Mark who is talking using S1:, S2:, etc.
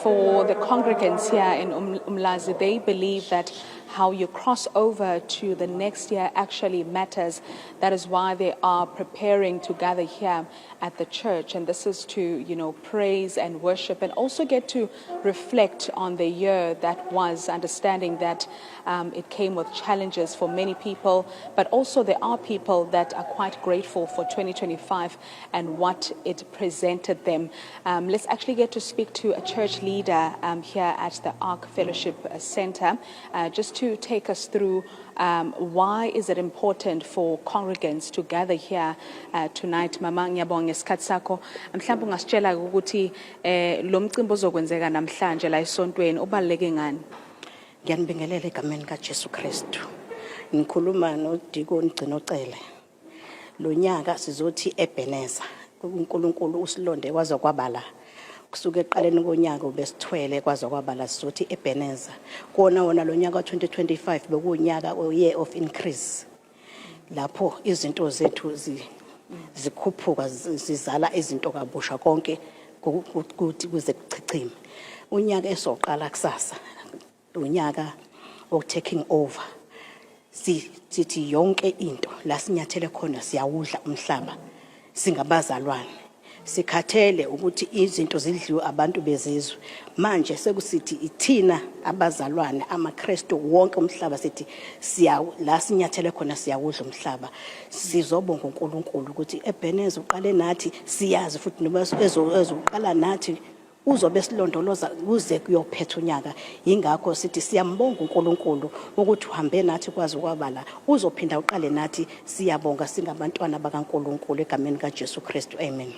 S1: for the congregants here in Umlazi, they believe that how you cross over to the next year actually matters. That is why they are preparing to gather here at the church. And this is to, praise and worship and also get to reflect on the year that was, understanding that it came with challenges for many people, but also there are people that are quite grateful for 2025 and what it presented them. Let's actually get to speak to a church leader here at the Ark Fellowship Center, just to take us through why is it important for congregants to gather here tonight. Mama ngiyabonga isikhathi sakho. Mhlawumbe ungasitshela ukuthi lo mcimbi ozokwenzeka namhlanje la esontweni ubaluleke ngani?
S2: Ngiyanibingelela egameni kaJesu Kristu. Ngikhuluma noDiko Ngcinocele. Lo nyaka sizothi eBheneza. uNkulunkulu usilonde kwaze kwabala. Kusuke eqaleni konyaka besithwele kwaze kwabala sizothi eBheneza. Kona wona lo nyaka 2025 bekunyaka year of increase. Lapho izinto zethu zikhuphuka zizala izinto kabusha konke ukuthi kuze kuchichime. Unyaka esoqala kusasa. Unyaka of taking over. Sithi yonke into la sinyathele khona siyawudla umhlaba singabazalwane. Sikhathele ukuthi izinto zidliwe abantu bezizwe. Manje sekusithi ithina abazalwane amaKristu wonke umhlaba sithi la sinyathele khona siyawudla umhlaba. Sizobonga uNkulunkulu ukuthi eBheneza uqale nathi siyazi futhi noba ezoqala nathi uzobe silondoloza kuze kuyophetha unyaka. Ingakho sithi siyambonga uNkulunkulu ukuthi uhambe nathi kwazi kwabala uzophinda uqale nathi. Siyabonga singabantwana bakaNkulunkulu egameni kaJesu Kristu. Amen.